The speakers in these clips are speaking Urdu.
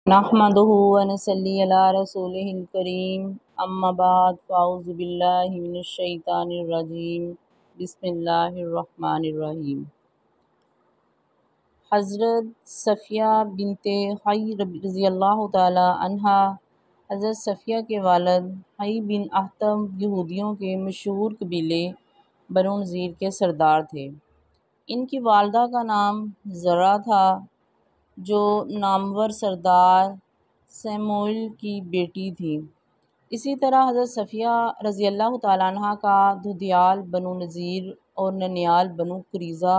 نحمدہ و نصلی علی رسولہ الکریم اما بعد فاعوذ باللہ من الشیطان الرجیم بسم اللہ الرحمن الرحیم۔ حضرت صفیہ بنت حی رضی اللہ تعالی عنہا حضرت صفیہ کے والد حی بن اخطب یہودیوں کے مشہور قبیلے بنو نذیر کے سردار تھے۔ ان کی والدہ کا نام زرہ تھا جو نامور سردار سیموئیل کی بیٹی تھی۔ اسی طرح حضرت صفیہ رضی اللہ تعالیٰ عنہ کا دھدیال بنو نذیر اور ننیال بنو قریظہ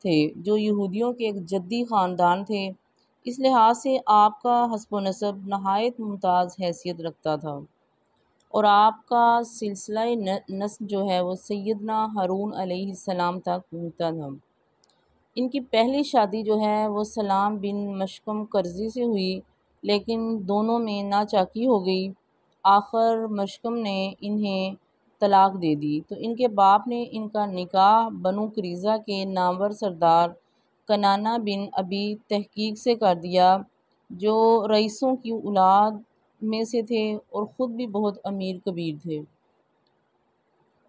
تھے جو یہودیوں کے ایک جدی خاندان تھے۔ اس لحاظ سے آپ کا حسب و نسب نہایت ممتاز حیثیت رکھتا تھا اور آپ کا سلسلہ نسب جو ہے وہ سیدنا ہارون علیہ السلام تک پہنچتا تھا۔ ان کی پہلی شادی جو ہے وہ سلام بن مشکم کرزی سے ہوئی، لیکن دونوں میں ناچاکی ہو گئی۔ آخر مشکم نے انہیں طلاق دے دی تو ان کے باپ نے ان کا نکاح بنو قریظہ کے نامور سردار کنانہ بن ابی تحقیق سے کر دیا جو رئیسوں کی اولاد میں سے تھے اور خود بھی بہت امیر کبیر تھے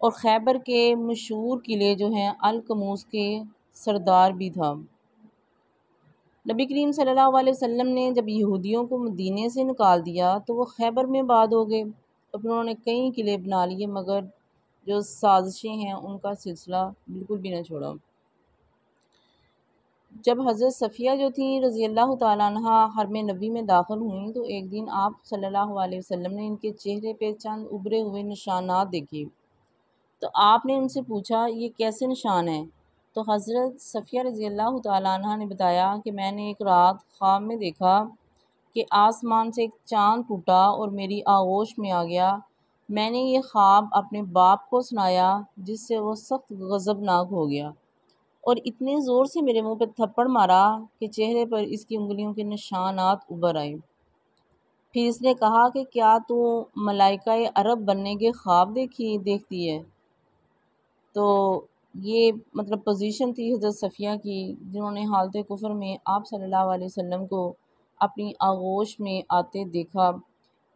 اور خیبر کے مشہور قلعے جو ہیں القموس کے سردار بھی تھا۔ نبی کریم صلی اللہ علیہ وسلم نے جب یہودیوں کو مدینے سے نکال دیا تو وہ خیبر میں آباد ہو گئے اور پھر انہوں نے کئی قلعے بنا لیے، مگر جو سازشیں ہیں ان کا سلسلہ بالکل بھی نہ چھوڑا۔ جب حضرت صفیہ جو تھیں رضی اللہ تعالیٰ عنہ حرم نبی میں داخل ہوئیں تو ایک دن آپ صلی اللہ علیہ وسلم نے ان کے چہرے پہ چند ابھرے ہوئے نشانات دیکھے تو آپ نے ان سے پوچھا یہ کیسے نشان ہیں؟ تو حضرت صفیہ رضی اللہ تعالیٰ عنہ نے بتایا کہ میں نے ایک رات خواب میں دیکھا کہ آسمان سے ایک چاند ٹوٹا اور میری آغوش میں آ گیا۔ میں نے یہ خواب اپنے باپ کو سنایا جس سے وہ سخت غضبناک ہو گیا اور اتنے زور سے میرے منہ پہ تھپڑ مارا کہ چہرے پر اس کی انگلیوں کے نشانات ابھر آئے۔ پھر اس نے کہا کہ کیا تو ملائکہ عرب بننے کے خواب دیکھتی ہے؟ تو یہ پوزیشن تھی حضرت صفیہ کی جنہوں نے حالت کفر میں آپ صلی اللہ علیہ وسلم کو اپنی آغوش میں آتے دیکھا۔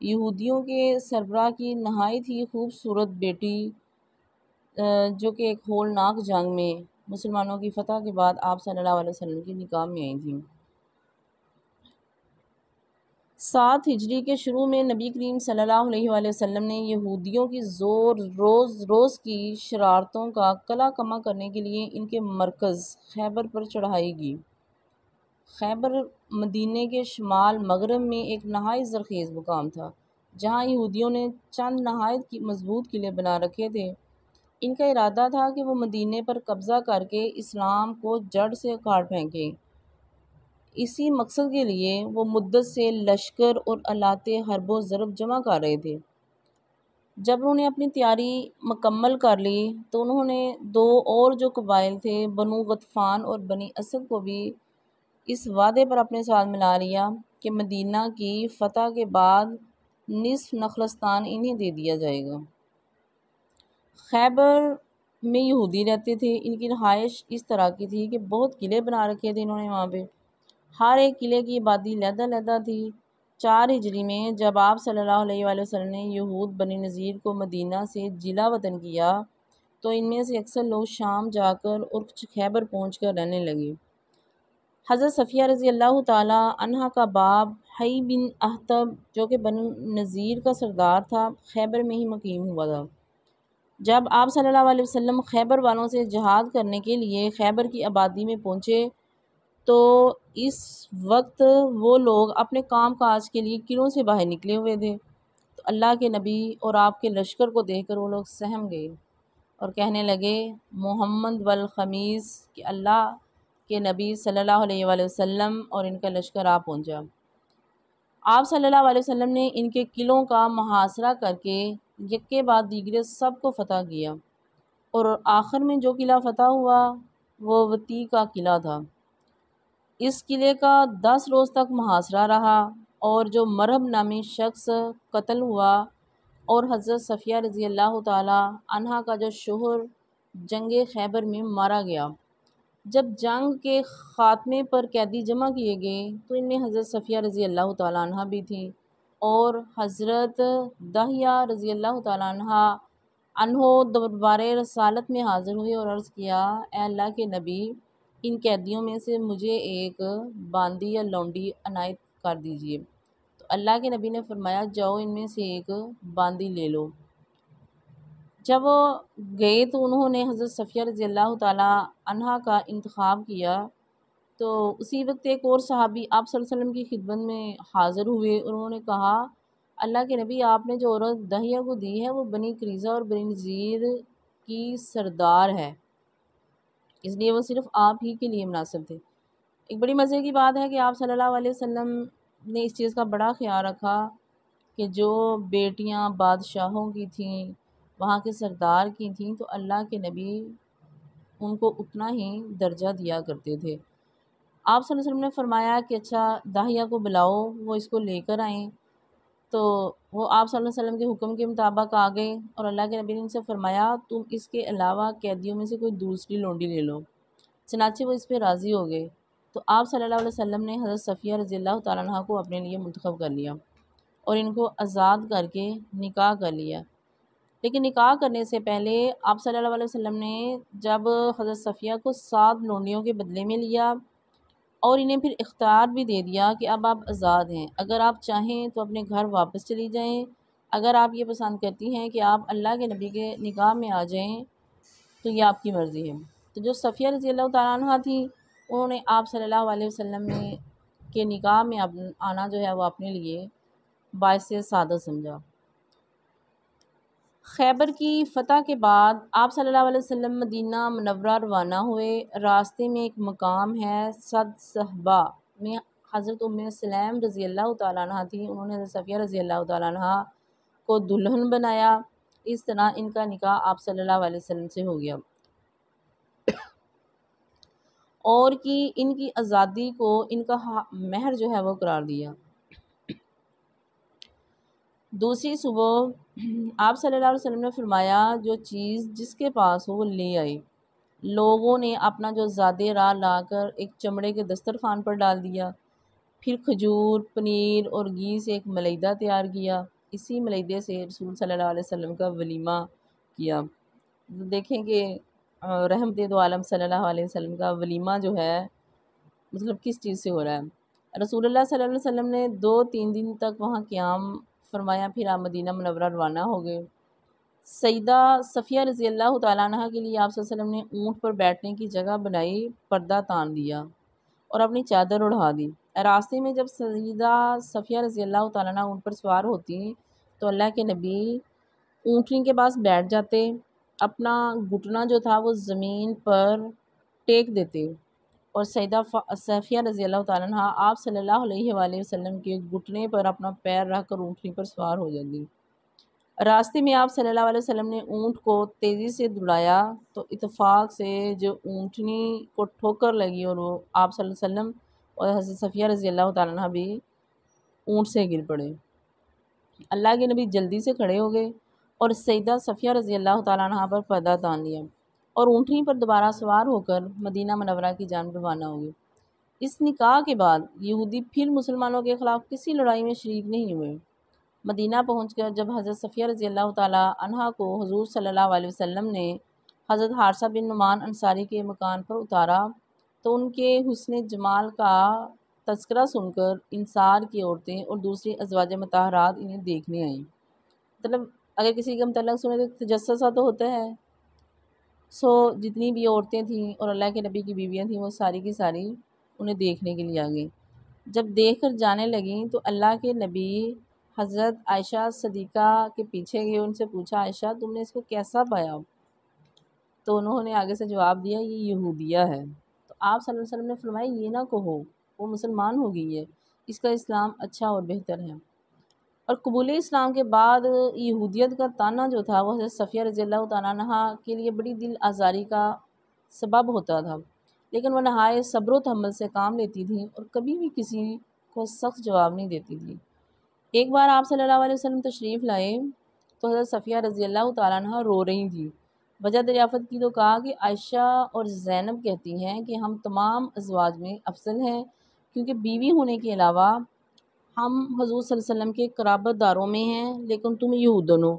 یہودیوں کے سربراہ کی نہایت ہی خوبصورت بیٹی جو کہ ایک ہولناک جنگ میں مسلمانوں کی فتح کے بعد آپ صلی اللہ علیہ وسلم کی نکاح میں آئی تھیں۔ 7 ہجری کے شروع میں نبی کریم صلی اللہ علیہ وسلم نے یہودیوں کی روز کی شرارتوں کا کلا کما کرنے کے لیے ان کے مرکز خیبر پر چڑھائی کی۔ خیبر مدینے کے شمال مغرب میں ایک نہایت زرخیز مقام تھا جہاں یہودیوں نے چند نہایت مضبوط قلعے بنا رکھے تھے۔ ان کا ارادہ تھا کہ وہ مدینے پر قبضہ کر کے اسلام کو جڑ سے اکھاڑ پھینکیں۔ اسی مقصد کے لیے وہ مدت سے لشکر اور آلات حرب و ضرب جمع کر رہے تھے۔ جب انہوں نے اپنی تیاری مکمل کر لی تو انہوں نے 2 اور جو قبائل تھے بنو غطفان اور بنی اسد کو بھی اس وعدے پر اپنے ساتھ ملا لیا کہ مدینہ کی فتح کے بعد نصف نخلستان انہیں دے دیا جائے گا۔ خیبر میں یہودی رہتے تھے۔ ان کی رہائش اس طرح کی تھی کہ بہت قلعے بنا رکھے تھے انہوں نے وہاں پہ، ہر ایک قلعے کی آبادی علیحدہ تھی۔ 4 ہجری میں جب آپ صلی اللہ علیہ وسلم نے یہود بنی نذیر کو مدینہ سے جلا وطن کیا تو ان میں سے اکثر لوگ شام جا کر اور خیبر پہنچ کر رہنے لگے۔ حضرت صفیہ رضی اللہ تعالیٰ عنہ کا باپ حی بن اخطب جو کہ بنو نذیر کا سردار تھا خیبر میں ہی مقیم ہوا تھا۔ جب آپ صلی اللہ علیہ وسلم خیبر والوں سے جہاد کرنے کے لیے خیبر کی آبادی میں پہنچے تو اس وقت وہ لوگ اپنے کام کاج کے لیے قلعوں سے باہر نکلے ہوئے تھے تو اللہ کے نبی اور آپ کے لشکر کو دیکھ کر وہ لوگ سہم گئے اور کہنے لگے محمد والخمیس کہ اللہ کے نبی صلی اللہ علیہ وسلم اور ان کا لشکر آ پہنچا۔ آپ صلی اللہ علیہ وسلم نے ان کے قلعوں کا محاصرہ کر کے یک کے بعد دیگرے سب کو فتح کیا اور آخر میں جو قلعہ فتح ہوا وہ وطی کا قلعہ تھا۔ اس قلعے کا 10 روز تک محاصرہ رہا اور جو مرہب نامی شخص قتل ہوا اور حضرت صفیہ رضی اللہ تعالی عنہا کا جو شوہر جنگ خیبر میں مارا گیا۔ جب جنگ کے خاتمے پر قیدی جمع کیے گئے تو ان میں حضرت صفیہ رضی اللہ تعالیٰ عنہ بھی تھیں، اور حضرت داہیہ رضی اللہ تعالیٰ عنہ دربار رسالت میں حاضر ہوئے اور عرض کیا، اے اللہ کے نبی، ان قیدیوں میں سے مجھے ایک باندی یا لونڈی عنایت کر دیجیے۔ تو اللہ کے نبی نے فرمایا، جاؤ ان میں سے ایک باندی لے لو۔ جب وہ گئے تو انہوں نے حضرت صفیہ رضی اللہ تعالیٰ عنہ کا انتخاب کیا، تو اسی وقت ایک اور صحابی آپ صلی اللہ علیہ وسلم کی خدمت میں حاضر ہوئے اور انہوں نے کہا، اللہ کے نبی، آپ نے جو عورت داہیہ کو دی ہے وہ بنی قریظہ اور بنی نذیر کی سردار ہے، اس لیے وہ صرف آپ ہی کے لیے مناسب تھے۔ ایک بڑی مزے کی بات ہے کہ آپ صلی اللہ علیہ وسلم نے اس چیز کا بڑا خیال رکھا کہ جو بیٹیاں بادشاہوں کی تھیں، وہاں کے سردار کی تھیں، تو اللہ کے نبی ان کو اتنا ہی درجہ دیا کرتے تھے۔ آپ صلی اللہ علیہ وسلم نے فرمایا کہ اچھا داہیہ کو بلاؤ، وہ اس کو لے کر آئیں۔ تو وہ آپ صلی اللہ علیہ وسلم کے حکم کے مطابق آ گئے اور اللہ کے نبی نے ان سے فرمایا، تم اس کے علاوہ قیدیوں میں سے کوئی دوسری لونڈی لے لو۔ چنانچہ وہ اس پہ راضی ہو گئے، تو آپ صلی اللہ علیہ وسلم نے حضرت صفیہ رضی اللہ تعالیٰ عنہ کو اپنے لیے منتخب کر لیا اور ان کو آزاد کر کے نکاح کر لیا۔ لیکن نکاح کرنے سے پہلے آپ صلی اللہ علیہ وسلم نے جب حضرت صفیہ کو 7 لونڈیوں کے بدلے میں لیا اور انہیں پھر اختیار بھی دے دیا کہ اب آپ آزاد ہیں، اگر آپ چاہیں تو اپنے گھر واپس چلی جائیں، اگر آپ یہ پسند کرتی ہیں کہ آپ اللہ کے نبی کے نکاح میں آ جائیں تو یہ آپ کی مرضی ہے۔ تو جو صفیہ رضی اللہ تعالیٰ عنہ تھی، انہوں نے آپ صلی اللہ علیہ وسلم نے کے نکاح میں آنا جو ہے وہ اپنے لیے باعث سعادت سمجھا۔ خیبر کی فتح کے بعد آپ صلی اللہ علیہ وسلم مدینہ منورہ روانہ ہوئے۔ راستے میں ایک مقام ہے صد صحبہ میں حضرت ام سلیم رضی اللہ تعالیٰ عنہ تھی، انہوں نے حضرت صفیہ رضی اللہ تعالیٰ عنہ کو دلہن بنایا۔ اس طرح ان کا نکاح آپ صلی اللہ علیہ وسلم سے ہو گیا اور ان کی آزادی کو ان کا مہر جو ہے وہ قرار دیا۔ دوسری صبح آپ صلی اللہ علیہ وسلم نے فرمایا، جو چیز جس کے پاس ہو وہ لے آئے۔ لوگوں نے اپنا جو زادے راہ لا کر ایک چمڑے کے دسترخوان پر ڈال دیا، پھر کھجور، پنیر اور گھی سے ایک ملیدہ تیار کیا، اسی ملیدے سے رسول صلی اللہ علیہ وسلم کا ولیمہ کیا۔ دیکھیں کہ رحمت دو عالم صلی اللہ علیہ وسلم کا ولیمہ جو ہے مطلب کس چیز سے ہو رہا ہے۔ رسول اللہ صلی اللہ علیہ وسلم نے 2-3 دن تک وہاں قیام فرمایا، پھر آپ مدینہ منورہ روانہ ہو گئے۔ سیدہ صفیہ رضی اللہ تعالیٰ عنہ کے لیے آپ صلی اللہ علیہ وسلم نے اونٹ پر بیٹھنے کی جگہ بنائی، پردہ تان دیا اور اپنی چادر اڑا دی۔ راستے میں جب سیدہ صفیہ رضی اللہ تعالیٰ عنہ اونٹ پر سوار ہوتی تو اللہ کے نبی اونٹنی کے پاس بیٹھ جاتے، اپنا گھٹنا جو تھا وہ زمین پر ٹیک دیتے اور سیدہ صفیہ رضی اللہ تعالیٰ عنہ آپ صلی اللہ علیہ وآلہ وسلم کے گھٹنے پر اپنا پیر رکھ کر اونٹنی پر سوار ہو جاتی۔ راستے میں آپ صلی اللہ علیہ وسلم نے اونٹ کو تیزی سے دوڑایا تو اتفاق سے جو اونٹنی کو ٹھوکر لگی اور وہ آپ صلی اللہ علیہ وسلم اور حضرت صفیہ رضی اللہ تعالیٰ عنہ بھی اونٹ سے گر پڑے۔ اللہ کے نبی جلدی سے کھڑے ہو گئے اور سیدہ صفیہ رضی اللہ تعالیٰ عنہ پر پردہ تان لیا اور اونٹنی پر دوبارہ سوار ہو کر مدینہ منورہ کی جانب روانہ ہو گئے۔ اس نکاح کے بعد یہودی پھر مسلمانوں کے خلاف کسی لڑائی میں شریک نہیں ہوئے۔ مدینہ پہنچ کر جب حضرت صفیہ رضی اللہ تعالیٰ عنہ کو حضور صلی اللہ علیہ وسلم نے حضرت حارثہ بن نعمان انصاری کے مکان پر اتارا تو ان کے حسن جمال کا تذکرہ سن کر انصار کی عورتیں اور دوسری ازواج مطہرات انہیں دیکھنے آئیں۔ مطلب اگر کسی کا متعلق سنے تو تجسسہ تو ہوتا ہے، جتنی بھی عورتیں تھیں اور اللہ کے نبی کی بیویاں تھیں وہ ساری کی ساری انہیں دیکھنے کے لیے آ گئیں۔ جب دیکھ کر جانے لگیں تو اللہ کے نبی حضرت عائشہ صدیقہ کے پیچھے گئے، ان سے پوچھا، عائشہ تم نے اس کو کیسا پایا؟ تو انہوں نے آگے سے جواب دیا، یہ یہودیہ ہے۔ تو آپ صلی اللہ علیہ وسلم نے فرمایا، یہ نہ کہو، وہ مسلمان ہو گئی ہے، اس کا اسلام اچھا اور بہتر ہے۔ اور قبول اسلام کے بعد یہودیت کا تانا جو تھا وہ حضرت صفیہ رضی اللہ تعالیٰ عنہ کے لیے بڑی دل آزاری کا سبب ہوتا تھا، لیکن وہ نہایت صبر و تحمل سے کام لیتی تھیں اور کبھی بھی کسی کو سخت جواب نہیں دیتی تھی۔ ایک بار آپ صلی اللہ علیہ وسلم تشریف لائے تو حضرت صفیہ رضی اللہ تعالیٰ عنہ رو رہی تھیں۔ وجہ دریافت کی تو کہا کہ عائشہ اور زینب کہتی ہیں کہ ہم تمام ازواج میں افضل ہیں، کیونکہ بیوی ہونے کے علاوہ ہم حضور صلی اللہ علیہ وسلم کے قرابت داروں میں ہیں، لیکن تم یہودن ہو۔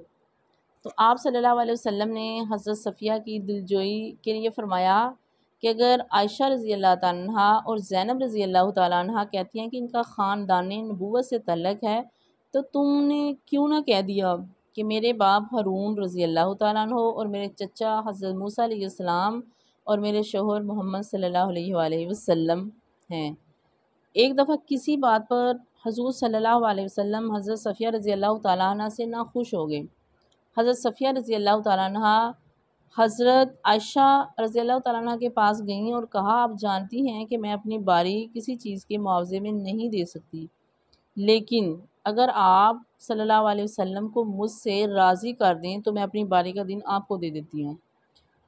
تو آپ صلی اللہ علیہ وسلم نے حضرت صفیہ کی دلجوئی کے لیے فرمایا کہ اگر عائشہ رضی اللہ تعالیٰ عنہ اور زینب رضی اللہ تعالیٰ عنہ کہتی ہیں کہ ان کا خاندان نبوت سے تعلق ہے، تو تم نے کیوں نہ کہہ دیا کہ میرے باپ ہارون رضی اللہ تعالیٰ عنہ اور میرے چچا حضرت موسیٰ علیہ السلام اور میرے شوہر محمد صلی اللہ علیہ وآلہ وسلم ہیں۔ ایک دفعہ کسی بات پر حضور صلی اللہ علیہ وسلم حضرت صفیہ رضی اللہ تعالیٰ عنہ سے ناخوش ہو گئے۔ حضرت صفیہ رضی اللہ تعالیٰ عنہ حضرت عائشہ رضی اللہ تعالیٰ عنہ کے پاس گئیں اور کہا آپ جانتی ہیں کہ میں اپنی باری کسی چیز کے معاوضے میں نہیں دے سکتی، لیکن اگر آپ صلی اللہ علیہ وسلم کو مجھ سے راضی کر دیں تو میں اپنی باری کا دن آپ کو دے دیتی ہوں۔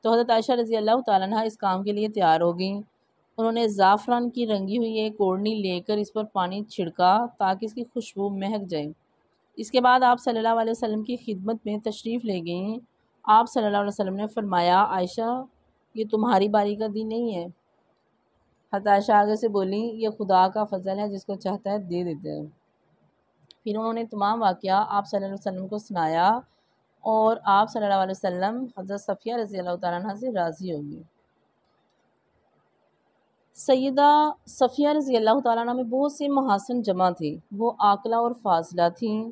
تو حضرت عائشہ رضی اللہ تعالیٰ عنہ اس کام کے لیے تیار ہو گئیں۔ انہوں نے زعفران کی رنگی ہوئی ایک اوڑھنی لے کر اس پر پانی چھڑکا تاکہ اس کی خوشبو مہک جائے۔ اس کے بعد آپ صلی اللہ علیہ وسلم کی خدمت میں تشریف لے گئیں۔ آپ صلی اللہ علیہ وسلم نے فرمایا عائشہ یہ تمہاری باری کا دن نہیں ہے۔ حضرت عائشہ آگے سے بولیں یہ خدا کا فضل ہے، جس کو چاہتا ہے دے دیتا ہے۔ پھر انہوں نے تمام واقعہ آپ صلی اللہ علیہ وسلم کو سنایا اور آپ صلی اللہ علیہ وسلم حضرت صفیہ رضی اللہ تعالیٰ عنہ سے راضی ہو گئے۔ سیدہ صفیہ رضی اللہ تعالیٰ عنہ میں بہت سے محاسن جمع تھے۔ وہ عاقلہ اور فاضلہ تھیں،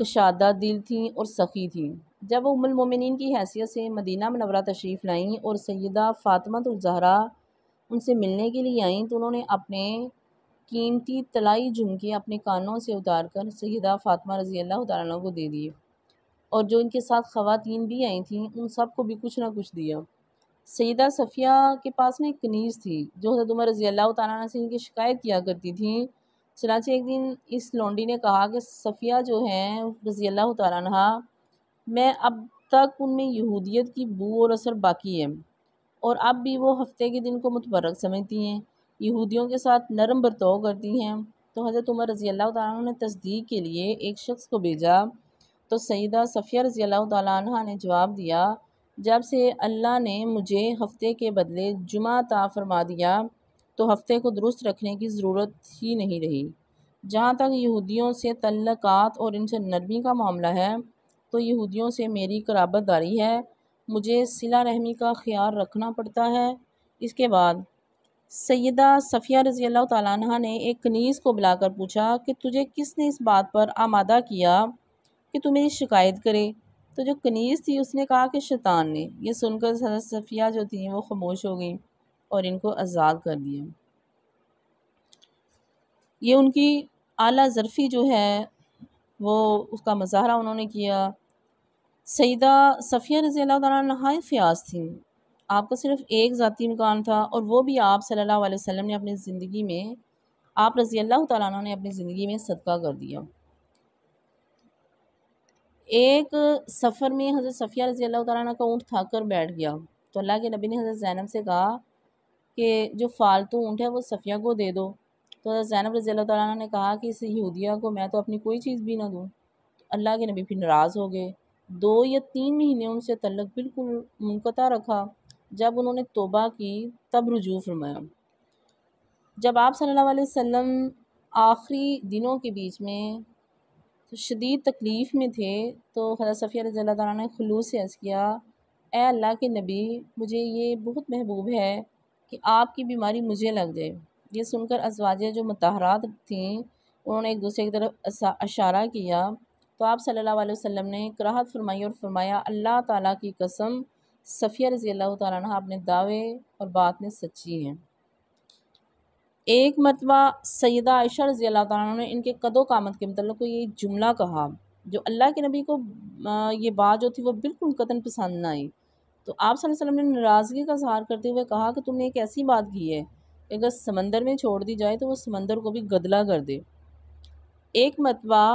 کشادہ دل تھیں اور سخی تھیں۔ جب وہ ام المومنین کی حیثیت سے مدینہ منورہ تشریف لائیں اور سیدہ فاطمہ الزہرا ان سے ملنے کے لیے آئیں تو انہوں نے اپنے قیمتی طلائی جھمکے اپنے کانوں سے اتار کر سیدہ فاطمہ رضی اللہ تعالیٰ عنہ کو دے دیے، اور جو ان کے ساتھ خواتین بھی آئی تھیں ان سب کو بھی کچھ نہ کچھ دیا۔ سیدہ صفیہ کے پاس ایک کنیز تھی جو حضرت عمر رضی اللہ تعالیٰ عنہ سے ان کی شکایت کیا کرتی تھیں۔ چنانچہ ایک دن اس لونڈی نے کہا کہ صفیہ جو ہیں رضی اللہ تعالیٰ عنہ، میں اب تک ان میں یہودیت کی بو اور اثر باقی ہے، اور اب بھی وہ ہفتے کے دن کو متبرک سمجھتی ہیں، یہودیوں کے ساتھ نرم برتاؤ کرتی ہیں۔ تو حضرت عمر رضی اللہ تعالیٰ عنہ نے تصدیق کے لیے ایک شخص کو بھیجا، تو سیدہ صفیہ رضی اللہ تعالیٰ عنہ نے جواب دیا جب سے اللہ نے مجھے ہفتے کے بدلے جمعہ عطا فرما دیا تو ہفتے کو درست رکھنے کی ضرورت ہی نہیں رہی۔ جہاں تک یہودیوں سے تعلقات اور ان سے نرمی کا معاملہ ہے تو یہودیوں سے میری قرابت داری ہے، مجھے صلہ رحمی کا خیال رکھنا پڑتا ہے۔ اس کے بعد سیدہ صفیہ رضی اللہ تعالیٰ عنہ نے ایک کنیز کو بلا کر پوچھا کہ تجھے کس نے اس بات پر آمادہ کیا کہ تو میری شکایت کرے؟ تو جو کنیز تھی اس نے کہا کہ شیطان نے۔ یہ سن کر حضرت صفیہ جو تھیں وہ خاموش ہو گئیں اور ان کو آزاد کر دیا۔ یہ ان کی اعلیٰ ظرفی جو ہے وہ اس کا مظاہرہ انہوں نے کیا۔ سیدہ صفیہ رضی اللہ تعالیٰ نہایت فیاض تھیں۔ آپ کا صرف ایک ذاتی مکان تھا اور وہ بھی آپ صلی اللہ علیہ وسلم نے اپنی زندگی میں، آپ رضی اللہ تعالیٰ عنہ نے اپنی زندگی میں صدقہ کر دیا۔ ایک سفر میں حضرت صفیہ رضی اللہ تعالیٰ عنہ کا اونٹ تھک کر بیٹھ گیا تو اللہ کے نبی نے حضرت زینب سے کہا کہ جو فالتو اونٹ ہے وہ صفیہ کو دے دو۔ تو حضرت زینب رضی اللہ تعالیٰ عنہ نے کہا کہ اس یہودیہ کو میں تو اپنی کوئی چیز بھی نہ دوں۔ تو اللہ کے نبی پھر ناراض ہو گئے۔ 2 یا 3 مہینے ان سے تعلق بالکل منقطع رکھا۔ جب انہوں نے توبہ کی تب رجوع فرمایا۔ جب آپ صلی اللہ علیہ وسلم آخری دنوں کے بیچ میں شدید تکلیف میں تھے تو حضرت صفیہ رضی اللہ تعالیٰ نے خلوص سے عرض کیا اے اللہ کے نبی، مجھے یہ بہت محبوب ہے کہ آپ کی بیماری مجھے لگ جائے۔ یہ سن کر ازواجہ جو مطہرات تھیں انہوں نے ایک دوسرے کی طرف اشارہ کیا تو آپ صلی اللہ علیہ وسلم نے کراہت فرمائی اور فرمایا اللہ تعالیٰ کی قسم صفیہ رضی اللہ تعالیٰ عنہ اپنے دعوے اور بات میں سچی ہیں۔ ایک مرتبہ سیدہ عائشہ رضی اللہ تعالیٰ عنہ نے ان کے قد و قامت کے متعلق کو یہ جملہ کہا جو اللہ کے نبی کو یہ بات جو تھی وہ بالکل قطعاً پسند نہ آئی۔ تو آپ صلی اللہ علیہ وسلم نے ناراضگی کا اظہار کرتے ہوئے کہا کہ تم نے ایک ایسی بات کی ہے کہ اگر سمندر میں چھوڑ دی جائے تو وہ سمندر کو بھی گدلا کر دے۔ ایک مرتبہ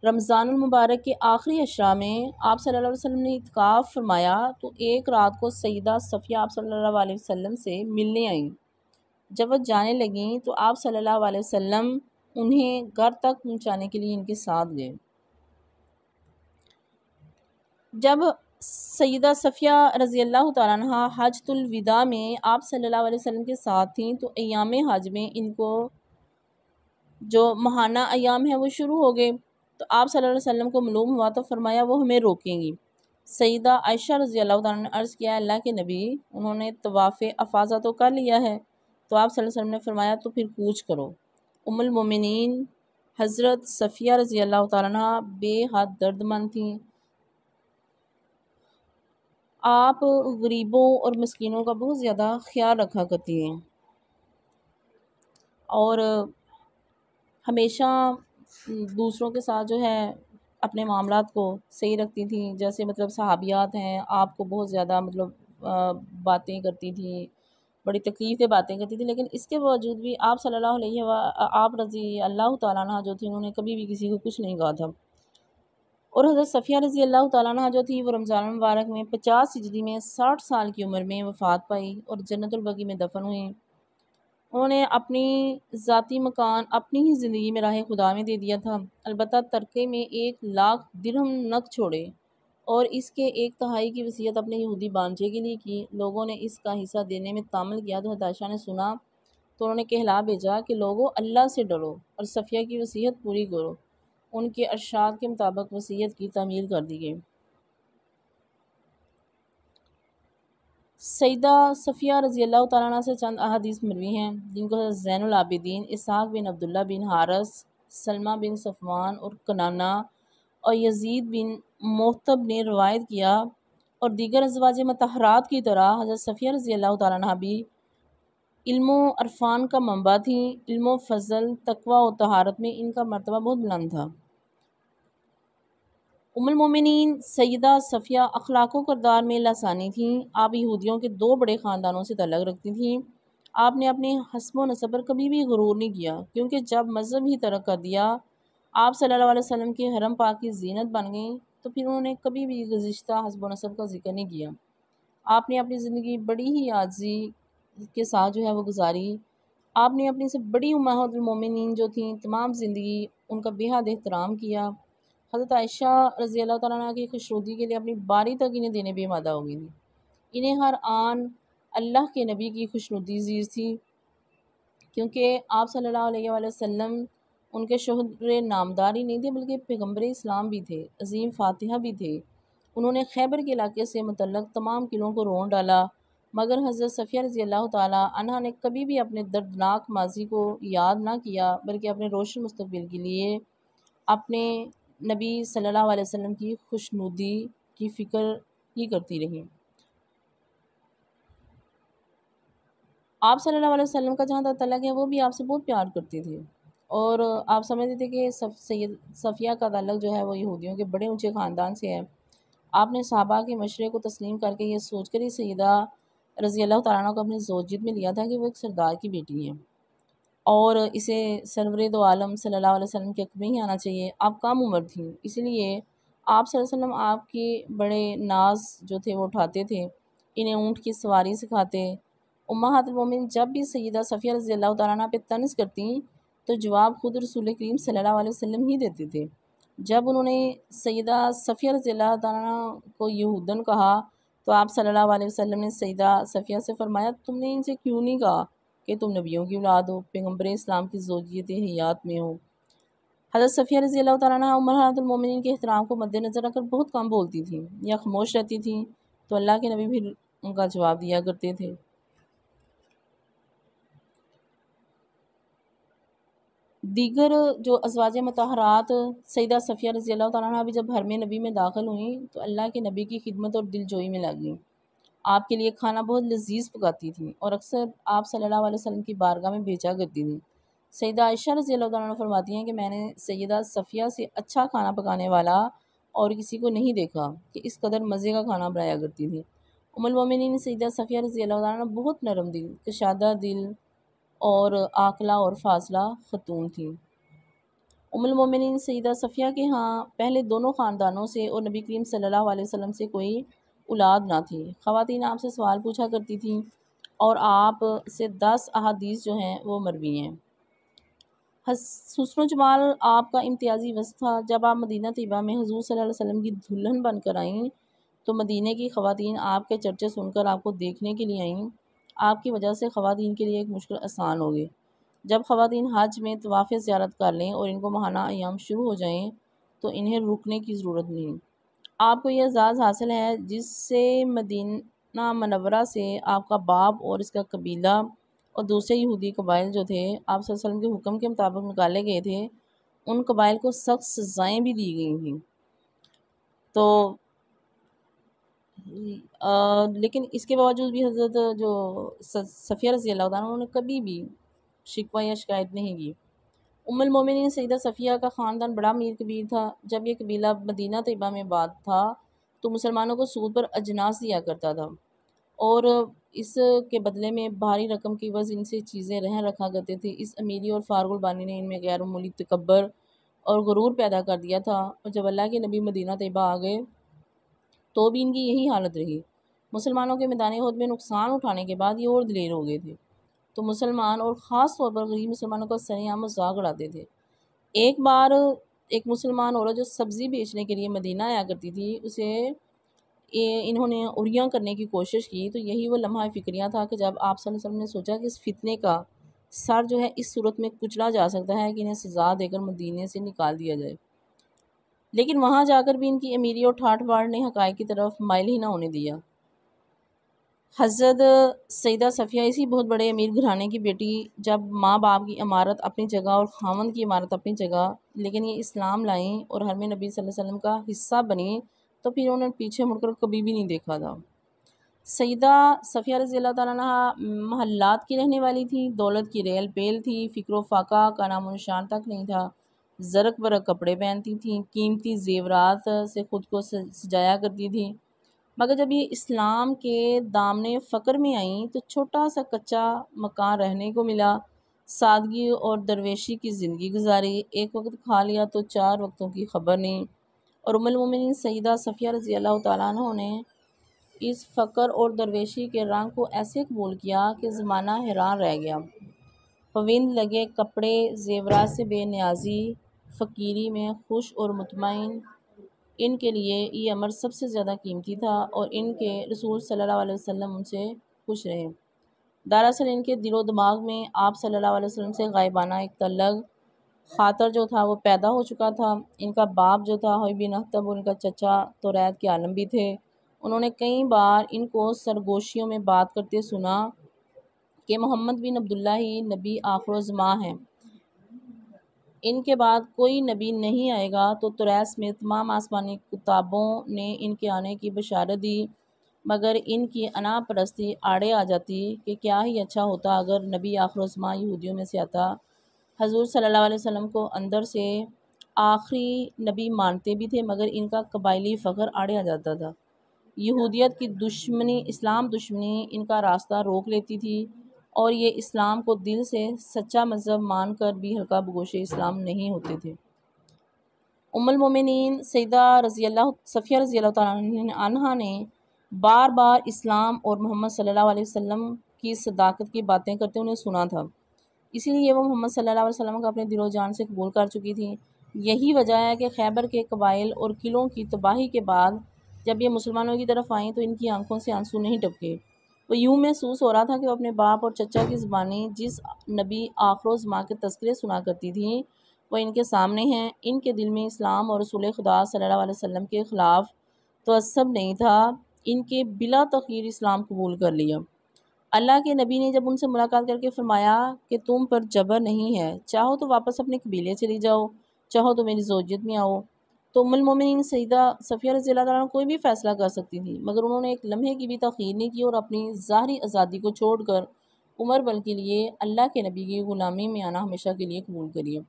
رمضان المبارک کے آخری عشرہ میں آپ صلی اللہ علیہ وسلم نے اعتکاف فرمایا تو ایک رات کو سیدہ صفیہ آپ صلی اللہ علیہ وسلم سے ملنے آئیں۔ جب وہ جانے لگیں تو آپ صلی اللہ علیہ وسلم انہیں گھر تک پہنچانے کے لیے ان کے ساتھ گئے۔ جب سیدہ صفیہ رضی اللہ تعالیٰ عنہ حجۃ الوداع میں آپ صلی اللہ علیہ وسلم کے ساتھ تھیں، تو ایام حج میں ان کو جو ماہانہ ایام ہیں وہ شروع ہو گئے، تو آپ صلی اللہ علیہ وسلم کو معلوم ہوا تو فرمایا وہ ہمیں روکیں گی۔ سیدہ عائشہ رضی اللہ تعالیٰ نے عرض کیا، اللہ کے نبی، انہوں نے طواف افاضہ تو کر لیا ہے، تو آپ صلی اللہ علیہ وسلم نے فرمایا تو پھر کوچ کرو۔ ام المومنین حضرت صفیہ رضی اللہ تعالیٰ عنہ بے حد درد مند تھیں۔ آپ غریبوں اور مسکینوں کا بہت زیادہ خیال رکھا کرتی ہیں اور ہمیشہ دوسروں کے ساتھ جو ہے اپنے معاملات کو صحیح رکھتی تھیں، جیسے مطلب صحابیات ہیں آپ کو بہت زیادہ مطلب باتیں کرتی تھیں، بڑی تکلیف سے باتیں کرتی تھیں، لیکن اس کے باوجود بھی آپ صلی اللہ علیہ آپ رضی اللہ تعالیٰ عنہ جو تھی انہوں نے کبھی بھی کسی کو کچھ نہیں کہا تھا۔ اور حضرت صفیہ رضی اللہ تعالیٰ عنہ جو تھی وہ رمضان المبارک میں 50 ہجری میں 60 سال کی عمر میں وفات پائی اور جنت البقیع میں دفن ہوئیں۔ انہوں نے اپنی ذاتی مکان اپنی ہی زندگی میں راہ خدا میں دے دیا تھا، البتہ ترکے میں 1,00,000 درہم نقد چھوڑے اور اس کے 1/3 کی وصیت اپنے یہودی بانجے کے لیے کی۔ لوگوں نے اس کا حصہ دینے میں تعامل کیا تو حضرت عائشہ نے سنا تو انہوں نے کہلا بھیجا کہ لوگوں اللہ سے ڈرو اور صفیہ کی وصیت پوری کرو۔ ان کے ارشاد کے مطابق وصیت کی تعمیل کر دی گئی۔ سیدہ صفیہ رضی اللہ تعالیٰ عنہ سے چند احادیث مروی ہیں جن کو حضرت زین العابدین، اسحاق بن عبداللہ بن حارث، سلمہ بن صفوان اور کنانہ اور یزید بن محتب نے روایت کیا، اور دیگر ازواج مطہرات کی طرح حضرت صفیہ رضی اللہ تعالیٰ عنہ بھی علم و عرفان کا منبع تھیں۔ علم و فضل، تقوی و طہارت میں ان کا مرتبہ بہت بلند تھا۔ ام المومنین سیدہ صفیہ اخلاق و کردار میں لسانی تھیں۔ آپ یہودیوں کے 2 بڑے خاندانوں سے تعلق رکھتی تھیں۔ آپ نے اپنے حسب و نسب پر کبھی بھی غرور نہیں کیا، کیونکہ جب مذہب ہی ترک کر دیا، آپ صلی اللہ علیہ وسلم کے حرم پاک کی زینت بن گئیں، تو پھر انہوں نے کبھی بھی گزشتہ حسب و نسب کا ذکر نہیں کیا۔ آپ نے اپنی زندگی بڑی ہی عاجزی کے ساتھ جو ہے وہ گزاری۔ آپ نے اپنی سے بڑی امہات المومنین جو تھیں تمام زندگی ان کا بے حد احترام کیا۔ حضرت عائشہ رضی اللہ تعالیٰ عنہ کی خوشنودی کے لیے اپنی باری تک انہیں دینے بے مادہ ہو گئی تھی۔ انہیں ہر آن اللہ کے نبی کی خوشنودی عزیز تھی، کیونکہ آپ صلی اللہ علیہ وآلہ وسلم ان کے شوہر نامدار ہی نہیں تھے بلکہ پیغمبر اسلام بھی تھے، عظیم فاتحہ بھی تھے۔ انہوں نے خیبر کے علاقے سے متعلق تمام قلعوں کو رون ڈالا، مگر حضرت صفیہ رضی اللہ تعالیٰ عنہ نے کبھی بھی اپنے دردناک ماضی کو یاد نہ کیا، بلکہ اپنے روشن مستقبل کے لیے اپنے نبی صلی اللہ علیہ وسلم کی خوشنودی کی فکر ہی کرتی رہی۔ آپ صلی اللہ علیہ وسلم کا جہاں تک تعلق ہے وہ بھی آپ سے بہت پیار کرتے تھے، اور آپ سمجھتے تھے کہ سید صفیہ کا تعلق جو ہے وہ یہودیوں کے بڑے اونچے خاندان سے ہے۔ آپ نے صحابہ کے مشورے کو تسلیم کر کے یہ سوچ کر ہی سیدہ رضی اللہ تعالیٰ عنہ کو اپنے زوجیت میں لیا تھا کہ وہ ایک سردار کی بیٹی ہے اور اسے سرور دو عالم صلی اللہ علیہ وسلم کے حق میں ہی آنا چاہیے۔ آپ کم عمر تھیں، اس لیے آپ صلی اللہ علیہ وسلم آپ کے بڑے ناز جو تھے وہ اٹھاتے تھے، انہیں اونٹ کی سواری سکھاتے۔ امہات المومنین جب بھی سیدہ صفیہ رضی اللہ تعالیٰ عنہ پہ طنز کرتیں تو جواب خود رسول کریم صلی اللہ علیہ وسلم ہی دیتے تھے۔ جب انہوں نے سیدہ صفیہ رضی اللہ تعالیٰ عنہ کو یہودن کہا تو آپ صلی اللہ علیہ وسلم نے سیدہ صفیہ سے فرمایا، تم نے ان سے کیوں نہیں کہا کہ تم نبیوں کی اولاد ہو، پیغمبر اسلام کی زوجیت حیات میں ہو۔ حضرت صفیہ رضی اللہ تعالیٰ عنہ امہات المومنین کے احترام کو مد نظر رکھ کر بہت کم بولتی تھیں یا خاموش رہتی تھیں، تو اللہ کے نبی بھی ان کا جواب دیا کرتے تھے۔ دیگر جو ازواج مطہرات سیدہ صفیہ رضی اللہ تعالیٰ عنہ بھی جب حرم نبی میں داخل ہوئیں تو اللہ کے نبی کی خدمت اور دل جوئی میں لگ گئیں۔ آپ کے لیے کھانا بہت لذیذ پکاتی تھیں اور اکثر آپ صلی اللہ علیہ وسلم کی بارگاہ میں بھیجا کرتی تھیں۔ سیدہ عائشہ رضی اللہ تعالیٰ عنہ فرماتی ہیں کہ میں نے سیدہ صفیہ سے اچھا کھانا پکانے والا اور کسی کو نہیں دیکھا کہ اس قدر مزے کا کھانا بنایا کرتی تھی۔ ام المومنین سیدہ صفیہ رضی اللہ تعالیٰ عنہ بہت نرم دل، کشادہ دل اور عاقلہ اور فاضلہ خاتون تھیں۔ ام المومنین سیدہ صفیہ کے ہاں پہلے دونوں خاندانوں سے اور نبی کریم صلی اللہ علیہ وسلم سے کوئی اولاد نہ تھی۔ خواتین آپ سے سوال پوچھا کرتی تھیں اور آپ سے 10 احادیث جو ہیں وہ مروی ہیں۔ حسن و جمال آپ کا امتیازی وصف تھا۔ جب آپ مدینہ طیبہ میں حضور صلی اللہ علیہ وسلم کی دلہن بن کر آئیں تو مدینہ کی خواتین آپ کے چرچے سن کر آپ کو دیکھنے کے لیے آئیں۔ آپ کی وجہ سے خواتین کے لیے ایک مشکل آسان ہو گئی۔ جب خواتین حج میں طواف زیارت کر لیں اور ان کو ماہانہ ایام شروع ہو جائیں تو انہیں رکنے کی ضرورت نہیں۔ آپ کو یہ اعزاز حاصل ہے جس سے مدینہ منورہ سے آپ کا باپ اور اس کا قبیلہ اور دوسرے یہودی قبائل جو تھے آپ صلی اللہ علیہ وسلم کے حکم کے مطابق نکالے گئے تھے، ان قبائل کو سخت سزائیں بھی دی گئی تھیں۔ تو لیکن اس کے باوجود بھی حضرت جو صفیہ رضی اللہ عنہا انہوں نے کبھی بھی شکوہ یا شکایت نہیں کی۔ ام المومنین سیدہ صفیہ کا خاندان بڑا امیر کبیر تھا۔ جب یہ قبیلہ مدینہ طیبہ میں آباد تھا تو مسلمانوں کو سود پر اجناس دیا کرتا تھا اور اس کے بدلے میں بھاری رقم کی عوض ان سے چیزیں رہن رکھا کرتے تھے۔ اس امیری اور فارغ البانی نے ان میں غیر معمولی تکبر اور غرور پیدا کر دیا تھا، اور جب اللہ کے نبی مدینہ طیبہ آ گئے تو بھی ان کی یہی حالت رہی۔ مسلمانوں کے میدان عہد میں نقصان اٹھانے کے بعد یہ اور دلیر ہو گئے تھے، تو مسلمان اور خاص طور پر غریب مسلمانوں کا سرعام مذاق اڑاتے تھے۔ ایک بار ایک مسلمان عورت جو سبزی بیچنے کے لیے مدینہ آیا کرتی تھی، اسے انہوں نے عریاں کرنے کی کوشش کی، تو یہی وہ لمحہ فکریہ تھا کہ جب آپ صلی اللہ علیہ وسلم نے سوچا کہ اس فتنے کا سر جو ہے اس صورت میں کچلا جا سکتا ہے کہ انہیں سزا دے کر مدینے سے نکال دیا جائے، لیکن وہاں جا کر بھی ان کی امیری اور ٹھاٹھ باٹھ نے حقائق کی طرف مائل ہی نہ ہونے دیا۔ حضرت سیدہ صفیہ اسی بہت بڑے امیر گھرانے کی بیٹی، جب ماں باپ کی عمارت اپنی جگہ اور خاوند کی عمارت اپنی جگہ، لیکن یہ اسلام لائیں اور حرم نبی صلی اللہ علیہ وسلم کا حصہ بنیں تو پھر انہوں نے پیچھے مڑ کر کبھی بھی نہیں دیکھا تھا۔ سیدہ صفیہ رضی اللہ تعالیٰ عنہا محلات کی رہنے والی تھی، دولت کی ریل پیل تھی، فکر و فاقہ کا نام و نشان تک نہیں تھا، زرق برق کپڑے پہنتی تھیں، قیمتی زیورات سے خود کو سجایا کرتی تھیں، مگر جب یہ اسلام کے دامن فقر میں آئیں تو چھوٹا سا کچا مکان رہنے کو ملا، سادگی اور درویشی کی زندگی گزاری، ایک وقت کھا لیا تو 4 وقتوں کی خبر نہیں، اور ام المومنین سیدہ صفیہ رضی اللہ تعالیٰ عنہ نے اس فقر اور درویشی کے رنگ کو ایسے قبول کیا کہ زمانہ حیران رہ گیا۔ پوند لگے کپڑے، زیورات سے بے نیازی، فقیری میں خوش اور مطمئن، ان کے لیے یہ امر سب سے زیادہ قیمتی تھا، اور ان کے رسول صلی اللہ علیہ وسلم ان سے خوش رہے۔ دراصل ان کے دل و دماغ میں آپ صلی اللہ علیہ وسلم سے غائبانہ ایک تعلق خاطر جو تھا وہ پیدا ہو چکا تھا۔ ان کا باپ جو تھا حوی بن اخطب اور ان کا چچا توریت کے عالم بھی تھے۔ انہوں نے کئی بار ان کو سرگوشیوں میں بات کرتے سنا کہ محمد بن عبداللہ ہی نبی آخر الزماں ہیں، ان کے بعد کوئی نبی نہیں آئے گا، تو توریت میں تمام آسمانی کتابوں نے ان کے آنے کی بشارت دی، مگر ان کی انا پرستی آڑے آ جاتی کہ کیا ہی اچھا ہوتا اگر نبی آخر الزماں یہودیوں میں سے آتا۔ حضور صلی اللہ علیہ وسلم کو اندر سے آخری نبی مانتے بھی تھے، مگر ان کا قبائلی فخر آڑے آ جاتا تھا۔ یہودیت کی دشمنی، اسلام دشمنی ان کا راستہ روک لیتی تھی، اور یہ اسلام کو دل سے سچا مذہب مان کر بھی حلقہ بگوش اسلام نہیں ہوتے تھے۔ ام المومنین سیدہ صفیہ رضی اللہ تعالیٰ عنہا نے بار بار اسلام اور محمد صلی اللہ علیہ وسلم کی صداقت کی باتیں کرتے انہیں سنا تھا، اسی لیے وہ محمد صلی اللہ علیہ وسلم کو اپنے دل و جان سے قبول کر چکی تھیں۔ یہی وجہ ہے کہ خیبر کے قبائل اور قلعوں کی تباہی کے بعد جب یہ مسلمانوں کی طرف آئیں تو ان کی آنکھوں سے آنسو نہیں ٹپکے۔ وہ یوں محسوس ہو رہا تھا کہ وہ اپنے باپ اور چچا کی زبانی جس نبی آخر الزماں کے تذکرے سنا کرتی تھیں وہ ان کے سامنے ہیں۔ ان کے دل میں اسلام اور رسول خدا صلی اللہ علیہ وسلم کے خلاف تعصب نہیں تھا، ان کے بلا تخیر اسلام قبول کر لیا۔ اللہ کے نبی نے جب ان سے ملاقات کر کے فرمایا کہ تم پر جبر نہیں ہے، چاہو تو واپس اپنے قبیلے چلی جاؤ، چاہو تو میری زوجیت میں آؤ، تو ام المومنین سیدہ صفیہ رضی اللہ تعالیٰ کوئی بھی فیصلہ کر سکتی تھی، مگر انہوں نے ایک لمحے کی بھی تاخیر نہیں کی اور اپنی ظاہری آزادی کو چھوڑ کر عمر بل کے لیے اللہ کے نبی کی غلامی میں آنا ہمیشہ کے لیے قبول کریے۔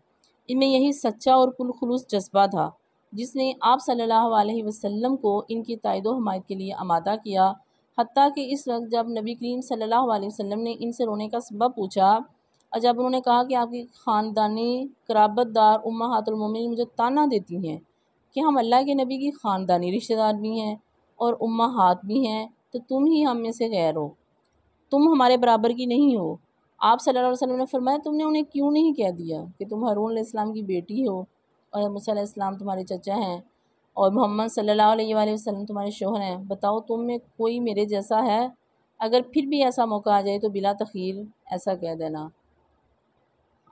ان میں یہی سچا اور پُر خلوص جذبہ تھا جس نے آپ صلی اللہ علیہ وسلم کو ان کی تائید و حمایت کے لیے آمادہ کیا، حتیٰ کہ اس وقت جب نبی کریم صلی اللہ علیہ وسلم نے ان سے رونے کا سبب پوچھا، اور جب انہوں نے کہا کہ آپ کی خاندانی قرابت دار امہات المومنین مجھے طعنہ دیتی ہیں کہ ہم اللہ کے نبی کی خاندانی رشتہ دار بھی ہیں اور امہات بھی ہیں، تو تم ہی ہم میں سے غیر ہو، تم ہمارے برابر کی نہیں ہو۔ آپ صلی اللہ علیہ وسلم نے فرمایا تم نے انہیں کیوں نہیں کہہ دیا کہ تم ہارون علیہ السلام کی بیٹی ہو اور موسیٰ علیہ السلام تمہارے چچا ہیں، اور محمد صلی اللہ علیہ وآلہ وسلم تمہارے شوہر ہیں، بتاؤ تم میں کوئی میرے جیسا ہے؟ اگر پھر بھی ایسا موقع آ جائے تو بلا تخیر ایسا کہہ دینا۔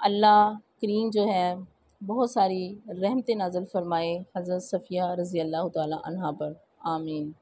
اللہ کریم جو ہے بہت ساری رحمتیں نازل فرمائے حضرت صفیہ رضی اللہ تعالی عنہا پر، آمین۔